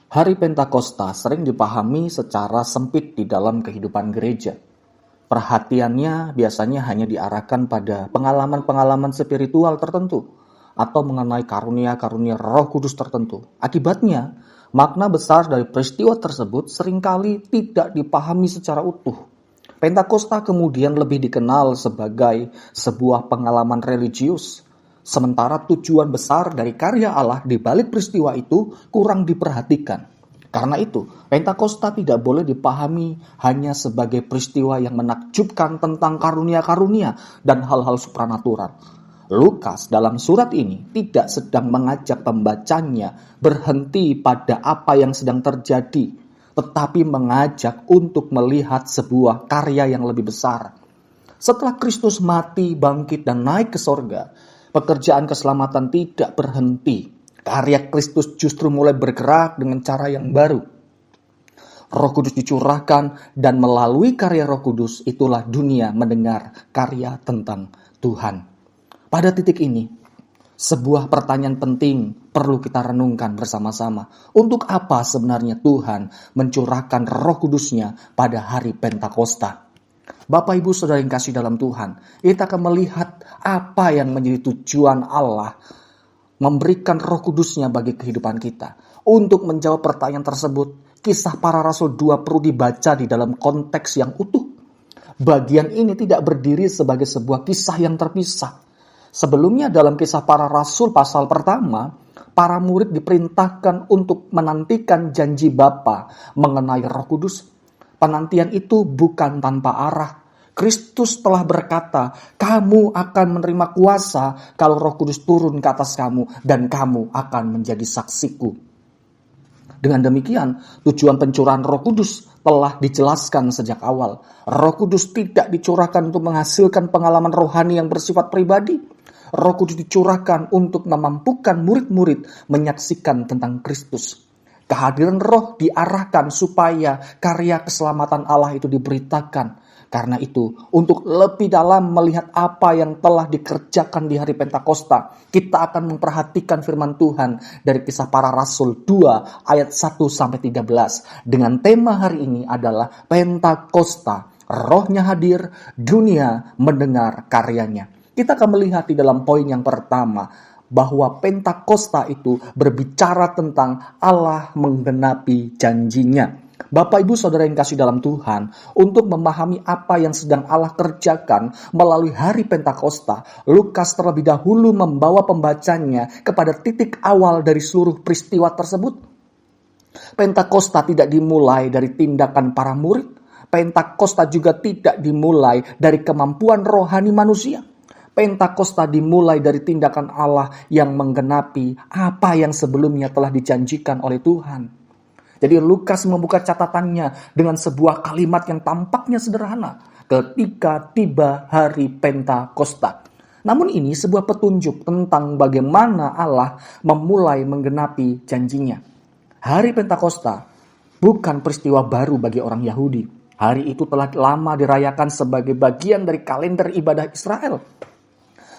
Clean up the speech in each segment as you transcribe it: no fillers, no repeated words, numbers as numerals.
Hari Pentakosta sering dipahami secara sempit di dalam kehidupan gereja. Perhatiannya biasanya hanya diarahkan pada pengalaman-pengalaman spiritual tertentu atau mengenai karunia-karunia Roh Kudus tertentu. Akibatnya, makna besar dari peristiwa tersebut seringkali tidak dipahami secara utuh. Pentakosta kemudian lebih dikenal sebagai sebuah pengalaman religius, sementara tujuan besar dari karya Allah di balik peristiwa itu kurang diperhatikan. Karena itu, Pentakosta tidak boleh dipahami hanya sebagai peristiwa yang menakjubkan tentang karunia-karunia dan hal-hal supranatural. Lukas dalam surat ini tidak sedang mengajak pembacanya berhenti pada apa yang sedang terjadi, tetapi mengajak untuk melihat sebuah karya yang lebih besar. Setelah Kristus mati, bangkit, dan naik ke sorga, pekerjaan keselamatan tidak berhenti. Karya Kristus justru mulai bergerak dengan cara yang baru. Roh Kudus dicurahkan, dan melalui karya Roh Kudus itulah dunia mendengar karya tentang Tuhan. Pada titik ini, sebuah pertanyaan penting perlu kita renungkan bersama-sama. Untuk apa sebenarnya Tuhan mencurahkan Roh Kudus-Nya pada hari Pentakosta? Bapak, Ibu, Saudara yang kasih dalam Tuhan, kita akan melihat apa yang menjadi tujuan Allah memberikan Roh Kudus-Nya bagi kehidupan kita. Untuk menjawab pertanyaan tersebut, Kisah Para Rasul 2 perlu dibaca di dalam konteks yang utuh. Bagian ini tidak berdiri sebagai sebuah kisah yang terpisah. Sebelumnya dalam Kisah Para Rasul pasal pertama, para murid diperintahkan untuk menantikan janji Bapa mengenai Roh Kudus. Penantian itu bukan tanpa arah. Kristus telah berkata, kamu akan menerima kuasa kalau Roh Kudus turun ke atas kamu dan kamu akan menjadi saksiku. Dengan demikian, tujuan pencurahan Roh Kudus telah dijelaskan sejak awal. Roh Kudus tidak dicurahkan untuk menghasilkan pengalaman rohani yang bersifat pribadi. Roh Kudus dicurahkan untuk memampukan murid-murid menyaksikan tentang Kristus. Kehadiran Roh diarahkan supaya karya keselamatan Allah itu diberitakan. Karena itu, untuk lebih dalam melihat apa yang telah dikerjakan di hari Pentakosta, kita akan memperhatikan firman Tuhan dari Kisah Para Rasul 2 ayat 1-13. Dengan tema hari ini adalah Pentakosta, Rohnya hadir, dunia mendengar karyanya. Kita akan melihat di dalam poin yang pertama, bahwa Pentakosta itu berbicara tentang Allah menggenapi janjinya. Bapak, Ibu, Saudara yang kasih dalam Tuhan, untuk memahami apa yang sedang Allah kerjakan melalui hari Pentakosta, Lukas terlebih dahulu membawa pembacanya kepada titik awal dari seluruh peristiwa tersebut. Pentakosta tidak dimulai dari tindakan para murid. Pentakosta juga tidak dimulai dari kemampuan rohani manusia. Pentakosta dimulai dari tindakan Allah yang menggenapi apa yang sebelumnya telah dijanjikan oleh Tuhan. Jadi Lukas membuka catatannya dengan sebuah kalimat yang tampaknya sederhana. Ketika tiba hari Pentakosta. Namun ini sebuah petunjuk tentang bagaimana Allah memulai menggenapi janjinya. Hari Pentakosta bukan peristiwa baru bagi orang Yahudi. Hari itu telah lama dirayakan sebagai bagian dari kalender ibadah Israel.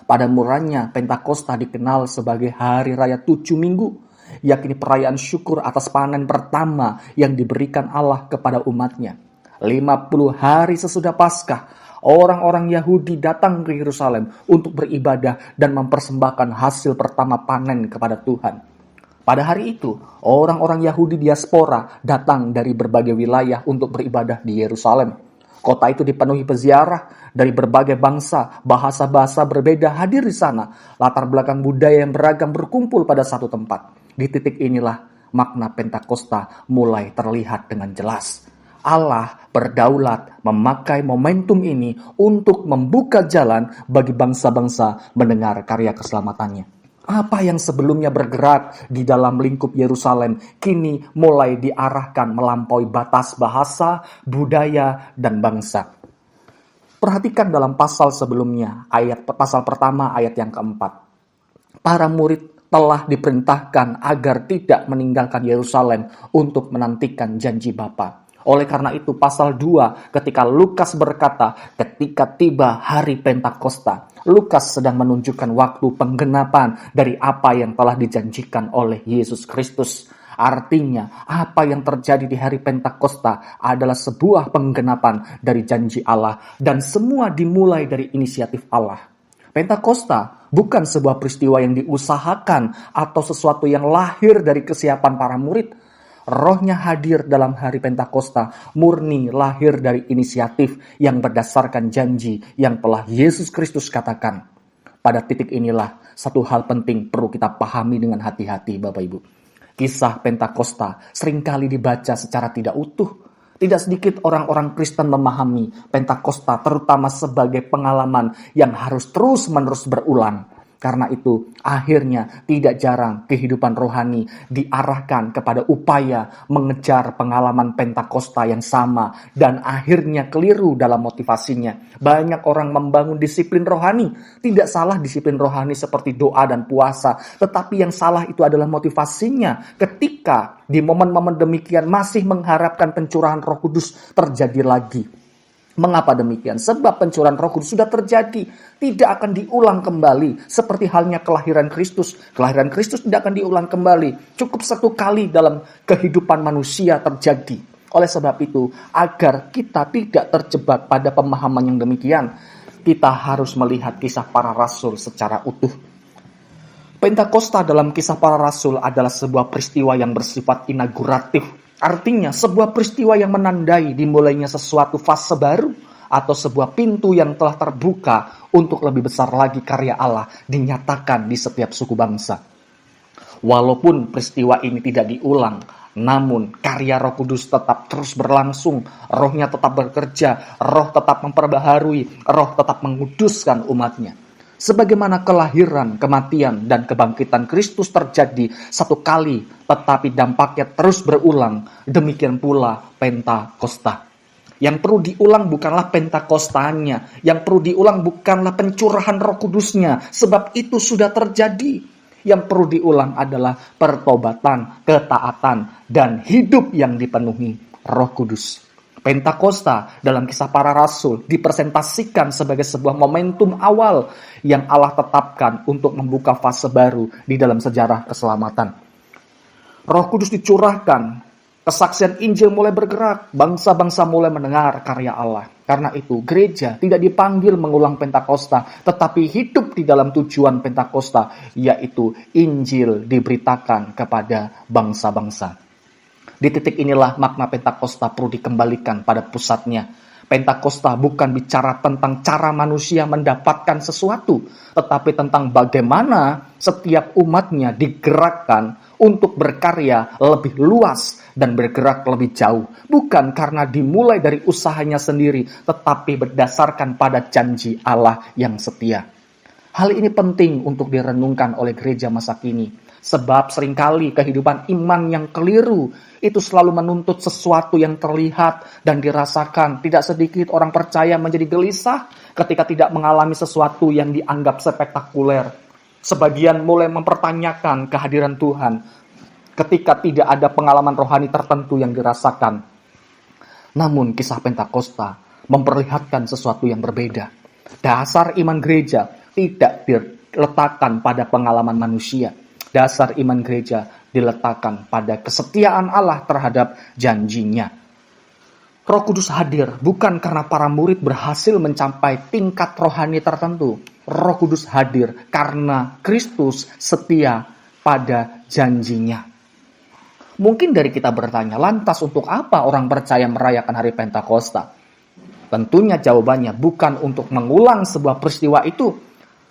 Pada mulanya Pentakosta dikenal sebagai hari raya 7 minggu. Yakni perayaan syukur atas panen pertama yang diberikan Allah kepada umatnya. 50 hari sesudah Paskah, orang-orang Yahudi datang ke Yerusalem untuk beribadah dan mempersembahkan hasil pertama panen kepada Tuhan. Pada hari itu, orang-orang Yahudi diaspora datang dari berbagai wilayah untuk beribadah di Yerusalem. Kota itu dipenuhi peziarah dari berbagai bangsa, bahasa-bahasa berbeda hadir di sana. Latar belakang budaya yang beragam berkumpul pada satu tempat. Di titik inilah makna Pentakosta mulai terlihat dengan jelas. Allah berdaulat memakai momentum ini untuk membuka jalan bagi bangsa-bangsa mendengar karya keselamatannya. Apa yang sebelumnya bergerak di dalam lingkup Yerusalem kini mulai diarahkan melampaui batas bahasa, budaya, dan bangsa. Perhatikan dalam pasal sebelumnya, pasal pertama ayat yang keempat. Para murid telah diperintahkan agar tidak meninggalkan Yerusalem untuk menantikan janji Bapa. Oleh karena itu pasal 2 ketika Lukas berkata ketika tiba hari Pentakosta, Lukas sedang menunjukkan waktu penggenapan dari apa yang telah dijanjikan oleh Yesus Kristus. Artinya, apa yang terjadi di hari Pentakosta adalah sebuah penggenapan dari janji Allah dan semua dimulai dari inisiatif Allah. Pentakosta bukan sebuah peristiwa yang diusahakan atau sesuatu yang lahir dari kesiapan para murid. Rohnya hadir dalam hari Pentakosta murni lahir dari inisiatif yang berdasarkan janji yang telah Yesus Kristus katakan. Pada titik inilah satu hal penting perlu kita pahami dengan hati-hati, Bapak Ibu. Kisah Pentakosta seringkali dibaca secara tidak utuh. Tidak sedikit orang-orang Kristen memahami Pentakosta terutama sebagai pengalaman yang harus terus-menerus berulang. Karena itu, akhirnya tidak jarang kehidupan rohani diarahkan kepada upaya mengejar pengalaman Pentakosta yang sama dan akhirnya keliru dalam motivasinya. Banyak orang membangun disiplin rohani. Tidak salah disiplin rohani seperti doa dan puasa, tetapi yang salah itu adalah motivasinya. Ketika di momen-momen demikian masih mengharapkan pencurahan Roh Kudus terjadi lagi. Mengapa demikian? Sebab pencurahan Roh Kudus sudah terjadi, tidak akan diulang kembali. Seperti halnya kelahiran Kristus. Kelahiran Kristus tidak akan diulang kembali. Cukup satu kali dalam kehidupan manusia terjadi. Oleh sebab itu, agar kita tidak terjebak pada pemahaman yang demikian, kita harus melihat kisah para rasul secara utuh. Pentakosta dalam kisah para rasul adalah sebuah peristiwa yang bersifat inauguratif. Artinya sebuah peristiwa yang menandai dimulainya sesuatu fase baru atau sebuah pintu yang telah terbuka untuk lebih besar lagi karya Allah dinyatakan di setiap suku bangsa. Walaupun peristiwa ini tidak diulang, namun karya Roh Kudus tetap terus berlangsung, Rohnya tetap bekerja, Roh tetap memperbaharui, Roh tetap menguduskan umatnya. Sebagaimana kelahiran, kematian, dan kebangkitan Kristus terjadi satu kali, tetapi dampaknya terus berulang. Demikian pula Pentakosta. Yang perlu diulang bukanlah Pentakostanya. Yang perlu diulang bukanlah pencurahan Roh Kudusnya. Sebab itu sudah terjadi. Yang perlu diulang adalah pertobatan, ketaatan, dan hidup yang dipenuhi Roh Kudus. Pentakosta dalam kisah para rasul dipresentasikan sebagai sebuah momentum awal yang Allah tetapkan untuk membuka fase baru di dalam sejarah keselamatan. Roh Kudus dicurahkan, kesaksian Injil mulai bergerak, bangsa-bangsa mulai mendengar karya Allah. Karena itu gereja tidak dipanggil mengulang Pentakosta, tetapi hidup di dalam tujuan Pentakosta, yaitu Injil diberitakan kepada bangsa-bangsa. Di titik inilah makna Pentakosta perlu dikembalikan pada pusatnya. Pentakosta bukan bicara tentang cara manusia mendapatkan sesuatu, tetapi tentang bagaimana setiap umatnya digerakkan untuk berkarya lebih luas dan bergerak lebih jauh. Bukan karena dimulai dari usahanya sendiri, tetapi berdasarkan pada janji Allah yang setia. Hal ini penting untuk direnungkan oleh gereja masa kini. Sebab seringkali kehidupan iman yang keliru itu selalu menuntut sesuatu yang terlihat dan dirasakan. Tidak sedikit orang percaya menjadi gelisah ketika tidak mengalami sesuatu yang dianggap spektakuler. Sebagian mulai mempertanyakan kehadiran Tuhan ketika tidak ada pengalaman rohani tertentu yang dirasakan. Namun kisah Pentakosta memperlihatkan sesuatu yang berbeda. Dasar iman gereja tidak diletakkan pada pengalaman manusia. Dasar iman gereja diletakkan pada kesetiaan Allah terhadap janjinya. Roh Kudus hadir bukan karena para murid berhasil mencapai tingkat rohani tertentu. Roh Kudus hadir karena Kristus setia pada janjinya. Mungkin dari kita bertanya, lantas untuk apa orang percaya merayakan hari Pentakosta? Tentunya jawabannya bukan untuk mengulang sebuah peristiwa itu,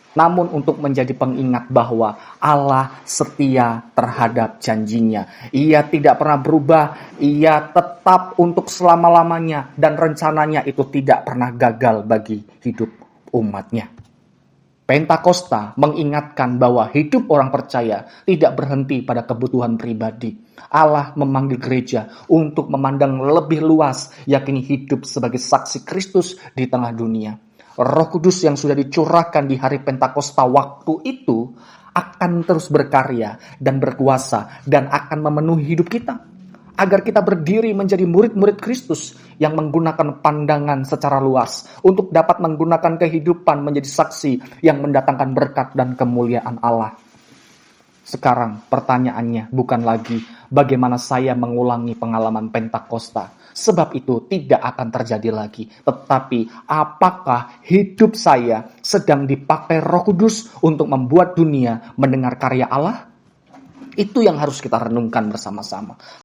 namun untuk menjadi pengingat bahwa Allah setia terhadap janjinya. Ia tidak pernah berubah, ia tetap untuk selama-lamanya, dan rencananya itu tidak pernah gagal bagi hidup umatnya. Pentakosta mengingatkan bahwa hidup orang percaya tidak berhenti pada kebutuhan pribadi. Allah memanggil gereja untuk memandang lebih luas, yakni hidup sebagai saksi Kristus di tengah dunia. Roh Kudus yang sudah dicurahkan di hari Pentakosta waktu itu akan terus berkarya dan berkuasa dan akan memenuhi hidup kita. Agar kita berdiri menjadi murid-murid Kristus yang menggunakan pandangan secara luas untuk dapat menggunakan kehidupan menjadi saksi yang mendatangkan berkat dan kemuliaan Allah. Sekarang pertanyaannya bukan lagi bagaimana saya mengulangi pengalaman Pentakosta, sebab itu tidak akan terjadi lagi. Tetapi apakah hidup saya sedang dipakai Roh Kudus untuk membuat dunia mendengar karya Allah? Itu yang harus kita renungkan bersama-sama.